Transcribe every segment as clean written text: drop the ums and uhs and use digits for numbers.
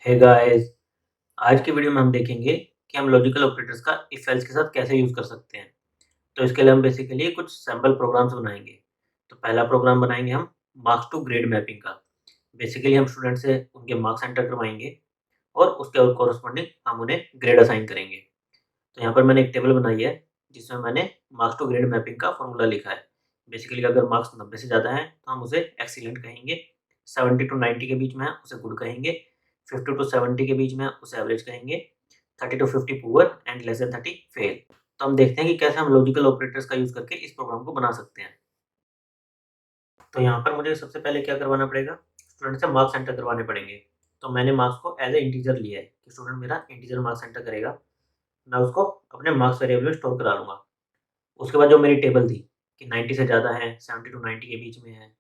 Hey guys, आज की video में हम देखेंगे कि हम लॉजिकल ऑपरेटर्स का इफ एल्स के साथ कैसे यूज़ कर सकते हैं। तो इसके लिए हम बेसिकली कुछ सैंपल प्रोग्राम्स बनाएंगे। तो पहला प्रोग्राम बनाएंगे हम मार्क्स टू ग्रेड मैपिंग का। बेसिकली हम स्टूडेंट से उनके मार्क्स एंटर करवाएंगे और उसके कॉरस्पॉन्डिंग हम उन्हें ग्रेड असाइन करेंगे। तो यहाँ पर मैंने एक टेबल बनाई है जिसमें मैंने मार्क्स टू ग्रेड मैपिंग का फॉर्मूला लिखा है। बेसिकली अगर मार्क्स 90 से ज़्यादा हैं तो हम उसे एक्सीलेंट कहेंगे, 70 टू 90 के बीच में है उसे गुड कहेंगे, 50 टू 70 के बीच में है उसे एवरेज कहेंगे, 30 to 50 poor and less than 30 fail. तो हम देखते हैं कि कैसे हम लॉजिकल ऑपरेटर्स का यूज़ करके इस प्रोग्राम को बना सकते हैं। तो यहाँ पर मुझे सबसे पहले क्या करवाना पड़ेगा, स्टूडेंट से मार्क्स एंटर करवाने पड़ेंगे। तो मैंने मार्क्स को एज ए इंटीजर लिया है कि स्टूडेंट मेरा इंटीजर मार्क्स एंटर करेगा, मैं उसको अपने मार्क्स वेरिएबल में स्टोर करा लूँगा। उसके बाद जो मेरी टेबल थी कि 90 से ज़्यादा है, 70 टू 90 के बीच में है,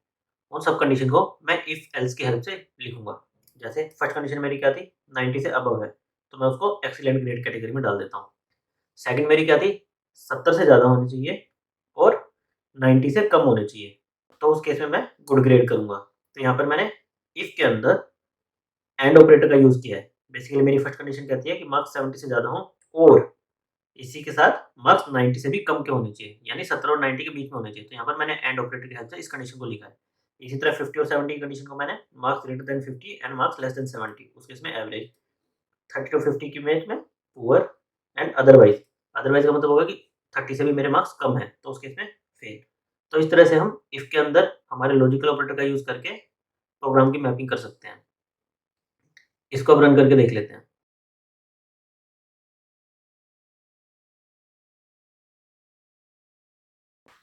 उन सब कंडीशन को मैं इफ एल्स की हेल्प से लिखूँगा। जैसे फर्स्ट कंडीशन मेरी क्या थी, 90 से अबव है, तो मैं उसको एक्सीलेंट ग्रेड कैटेगरी में डाल देता हूँ। सेकंड मेरी क्या थी, 70 से ज़्यादा होनी चाहिए और 90 से कम होने चाहिए, तो उस केस में मैं गुड ग्रेड करूँगा। तो यहाँ पर मैंने इफ के अंदर एंड ऑपरेटर का यूज़ किया है। बेसिकली मेरी फर्स्ट कंडीशन कहती है कि मार्क्स 70 से ज़्यादा हों और इसी के साथ मार्क्स 90 से भी कम के होने चाहिए, यानी 70 और 90 के बीच में होने चाहिए। तो यहाँ पर मैंने एंड ऑपरेटर की हेल्प से इस कंडीशन को लिखा है। इसी तरह 50 और 70 की कंडीशन को मैंने marks greater than 50 and marks less than 70 उस केस में एवरेज, 30 टू 50 की इमेज में पुअर एंड अदरवाइज। अदरवाइज का मतलब होगा कि 30 से भी मेरे मार्क्स कम है, तो उस केस में फेल। तो इस तरह से हम इफ के अंदर हमारे लॉजिकल ऑपरेटर का यूज़ करके प्रोग्राम की मैपिंग कर सकते हैं। इसको अब रन करके देख लेते हैं।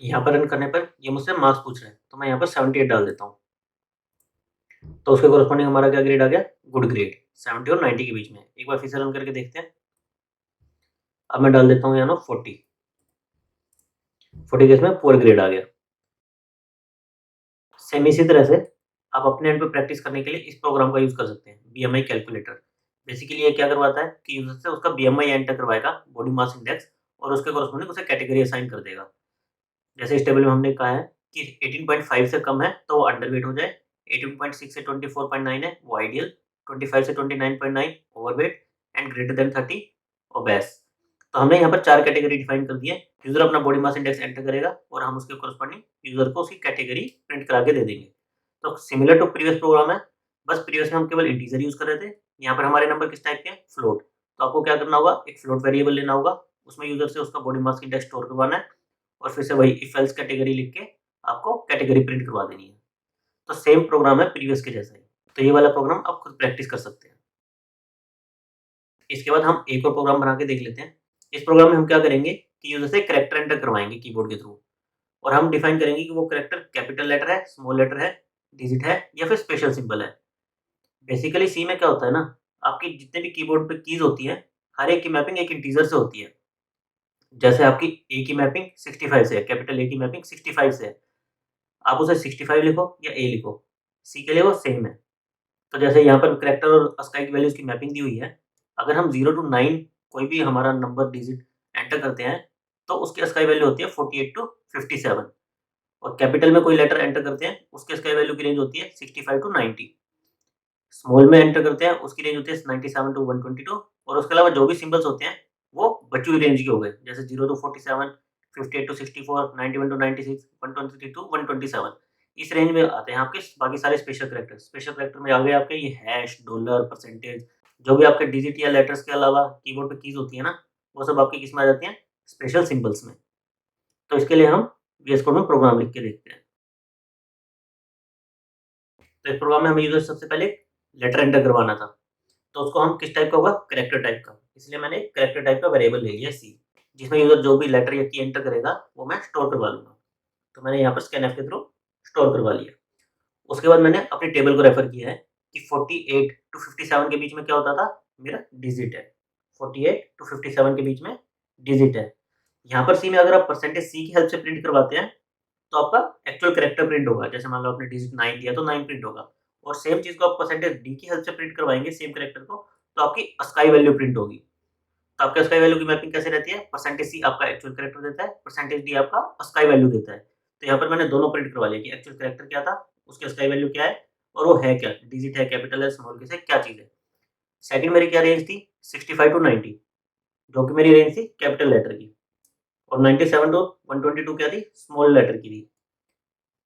यहाँ पर रन करने पर ये मुझसे मार्क्स पूछ रहा है, तो मैं यहाँ पर 78 डाल देता हूँ। तो उसके कॉरेस्पॉन्डिंग हमारा क्या ग्रेड आ गया, गुड ग्रेड, 70 और 90 के बीच में। एक बार फिर से रन करके देखते हैं। अब मैं डाल देता हूँ यहाँ 40 के इसमें पुअर ग्रेड आ गया। सेम इसी तरह से आप अपने एंड पे प्रैक्टिस करने के लिए इस प्रोग्राम का यूज़ कर सकते हैं, बीएमआई कैलकुलेटर। बेसिकली ये क्या करवाता है कि यूज़र से उसका बीएमआई एंटर करवाएगा, बॉडी मास इंडेक्स, और उसके कॉरेस्पॉन्डिंग उसे कैटेगरी असाइन कर देगा। जैसे इस टेबल में हमने कहा है कि 18.5 से कम है तो वो अंडरवेट हो जाए, 18.6 से 24.9 है वो आइडियल, 25 से 29.9 overweight and greater than 30 obese. तो हमने यहाँ पर 4 कैटेगरी डिफाइन कर दी है। यूज़र अपना बॉडी मास इंडेक्स एंटर करेगा और हम उसके कॉरेस्पॉन्डिंग यूज़र को उसकी कैटेगरी प्रिंट करा के दे देंगे। तो सिमिलर टू प्रीवियस प्रोग्राम है, बस प्रीवियस में हम केवल इंटीजर यूज़ कर रहे थे। यहाँ पर हमारे नंबर किस टाइप के हैं, फ्लोट। तो आपको क्या करना होगा, एक फ्लोट वेरिएबल लेना होगा, उसमें यूज़र से उसका बॉडी मास इंडेक्स स्टोर करवाना है और फिर से वही इफ एल्स कैटेगरी लिख के आपको कैटेगरी प्रिंट करवा देनी है। तो सेम प्रोग्राम है प्रीवियस के जैसा ही। तो ये वाला प्रोग्राम आप खुद प्रैक्टिस कर सकते हैं। इसके बाद हम एक और प्रोग्राम बना के देख लेते हैं। इस प्रोग्राम में हम क्या करेंगे कि यूज़र से कैरेक्टर एंटर करवाएँगे कीबोर्ड के थ्रू और हम डिफाइन करेंगे कि वो कैरेक्टर कैपिटल लेटर है, स्मॉल लेटर है, डिजिट है या फिर स्पेशल सिंबल है। बेसिकली सी में क्या होता है ना, आपकी जितने भी कीबोर्ड पे कीज़ होती हैं, हर एक की मैपिंग एक इंटीजर से होती है। जैसे आपकी ए की मैपिंग 65 से है, कैपिटल ए की मैपिंग 65 से है। आप उसे 65 लिखो या ए लिखो, सी के लिए वो सेम है। तो जैसे यहाँ पर करैक्टर और अस्काई की वैल्यूज़ की मैपिंग दी हुई है। अगर हम 0 टू 9 कोई भी हमारा नंबर डिजिट एंटर करते हैं, तो उसकी अस्काई वैल्यू होती है 48 टू 57 और कैपिटल में कोई लेटर एंटर करते हैं, उसकी अस्काई वैल्यू की रेंज होती है 65 टू 90। स्मॉल में एंटर करते हैं, उसकी रेंज होती है 97 टू 122 और उसके अलावा जो भी सिंबल्स होते हैं, वो बची हुई रेंज के हो गए। जैसे 0 टू 47, 58 टू 64, 91 टू 96, 123 टू 127। इस रेंज में आते हैं आपके बाकी सारे स्पेशल कैरेक्टर। स्पेशल कैरेक्टर में आ गए आपके ये हैश, डॉलर, परसेंटेज, जो भी आपके डिजिट या लेटर्स के अलावा कीबोर्ड पे कीज़ होती है ना, वो सब आपकी किसमें आ जाती हैं? स्पेशल सिंबल्स में। तो इसके लिए हम वीएस कोड में प्रोग्राम लिख के देखते हैं। तो इस प्रोग्राम में हमें यूज़र सबसे पहले लेटर एंटर करवाना था। तो उसको हम किस टाइप का होगा, कैरेक्टर टाइप का। इसलिए मैंने कैरेक्टर टाइप का वेरिएबल ले लिया सी, जिसमें यूज़र जो भी लेटर या की एंटर करेगा, वो मैं स्टोर करवा लूँगा। तो मैंने यहाँ पर स्कैनफ के थ्रू स्टोर करवा लिया। उसके बाद मैंने अपनी टेबल को रेफ़र किया है कि 48 टू 57 के बीच में क्या होता था, मेरा डिजिट है। 48 टू 57 के बीच में डिजिट है। यहाँ पर सी में अगर आप परसेंटेज सी की हेल्प से प्रिंट करवाते हैं, तो आपका एक्चुअल कैरेक्टर प्रिंट होगा। जैसे मान लो आपने डिजिट 9 दिया तो 9 प्रिंट होगा और सेम चीज़ को आप परसेंटेज डी की हेल्प से प्रिंट करवाएँगे सेम कैरेक्टर को, तो आपकी अस्काई वैल्यू प्रिंट होगी। तो आपके अस्काई वैल्यू की मैपिंग कैसे रहती है? परसेंटेज सी आपका एक्चुअल कैरेक्टर देता है, परसेंटेज डी आपका अस्काई वैल्यू देता है। तो यहाँ पर मैंने दोनों प्रिंट करवा लिया कि एक्चुअल कैरेक्टर क्या था, उसकी अस्काई वैल्यू क्या है और वो है क्या? डिजिट है, कैपिटल है, स्मॉल केस है, क्या चीज़ है? सेकंड मेरी क्या रेंज थी 65 टू 90, जो कि मेरी रेंज थी कैपिटल लेटर की, और 97 टू 122 क्या थी, स्मॉल लेटर की थी,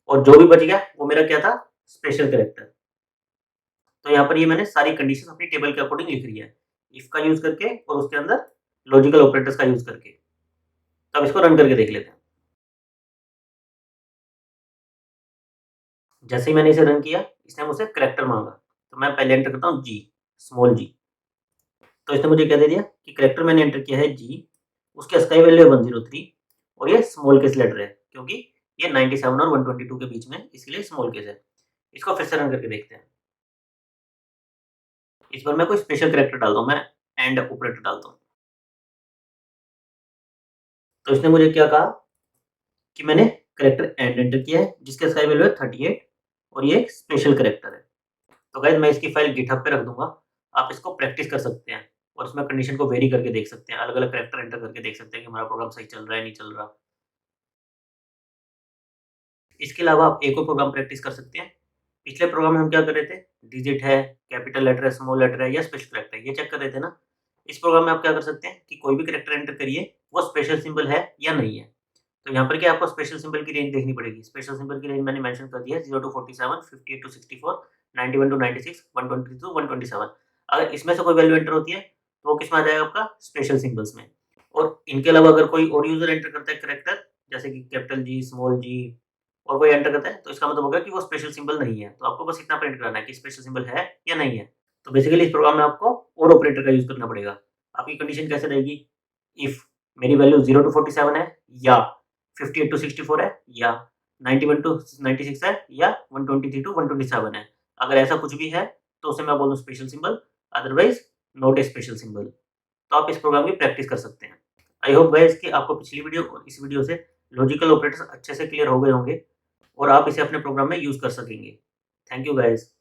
और जो भी बच गया वो मेरा क्या था, स्पेशल कैरेक्टर। तो यहाँ पर ये मैंने सारी कंडीशन अपनी टेबल के अकॉर्डिंग लिख रही है, इफ का यूज करके और उसके अंदर लॉजिकल ऑपरेटर्स का यूज करके। तो अब इसको रन करके देख लेते हैं। जैसे ही मैंने इसे रन किया, इसने मुझसे कैरेक्टर मांगा, तो मैं पहले एंटर करता हूँ जी, स्मॉल जी। तो इसने मुझे क्या दे दिया कि कैरेक्टर मैंने एंटर किया है जी, उसकी स्काई वैल्यू है 103, और ये स्मॉल केस लेटर है, क्योंकि ये 97 और 122 के बीच में, इसलिए स्मॉल केस है। इसको फिर से रन करके देखते हैं। इस बार मैं कोई स्पेशल कैरेक्टर डालता हूँ, मैं एंड ऑपरेटर डालता हूँ। तो इसने मुझे क्या कहा कि मैंने कैरेक्टर एंड एंटर किया है, जिसका स्काई वैल्यू है 38, और ये एक स्पेशल कैरेक्टर है। तो गाइस मैं इसकी फाइल गिटहब पे रख दूँगा, आप इसको प्रैक्टिस कर सकते हैं और इसमें कंडीशन को वेरी करके देख सकते हैं, अलग-अलग कैरेक्टर एंटर करके देख सकते हैं कि हमारा प्रोग्राम सही चल रहा है, नहीं चल रहा। इसके अलावा आप एक और प्रोग्राम प्रैक्टिस कर सकते हैं। पिछले प्रोग्राम में हम क्या कर रहे थे, डिजिट है, कैपिटल लेटर है, स्मॉल लेटर है या स्पेशल कैरेक्टर है, ये चेक कर रहे थे ना। इस प्रोग्राम में आप क्या कर सकते हैं कि कोई भी कैरेक्टर एंटर करिए, वो स्पेशल सिंबल है या नहीं है। तो यहाँ पर क्या आपको स्पेशल सिंबल की रेंज देखनी पड़ेगी। स्पेशल सिंबल की रेंज मैंने मेंशन कर दिया है 0 टू 47, 58 टू 64, 91 टू 96, 120 टू 127। अगर इसमें से कोई वैल्यू एंटर होती है, तो वो किसमें आ जाएगा, आपका स्पेशल सिंबल्स में। और इनके अलावा अगर कोई और यूज़र एंटर करता है कैरेक्टर, जैसे कि कैपिटल जी, स्मॉल जी, और कोई एंटर करता है, तो इसका मतलब होगा कि वो स्पेशल सिंबल नहीं है। तो आपको बस इतना प्रिंट कराना है कि स्पेशल सिंबल है या नहीं है। तो बेसिकली इस प्रोग्राम में आपको और ऑपरेटर का यूज़ करना पड़ेगा। आपकी कंडीशन कैसे रहेगी, इफ मेरी वैल्यू 0 टू 47 है, या 58 टू 64 है, या 91 टू 96 है, या 123 टू 127 है। अगर ऐसा कुछ भी है, तो उसे मैं बोलूँ special symbol, otherwise not a special symbol. तो आप इस प्रोग्राम की प्रैक्टिस कर सकते हैं। आई होप गाइस कि आपको पिछली वीडियो और इस वीडियो से लॉजिकल ऑपरेटर्स अच्छे से क्लियर हो गए होंगे और आप इसे अपने प्रोग्राम में यूज़ कर सकेंगे। Thank you guys.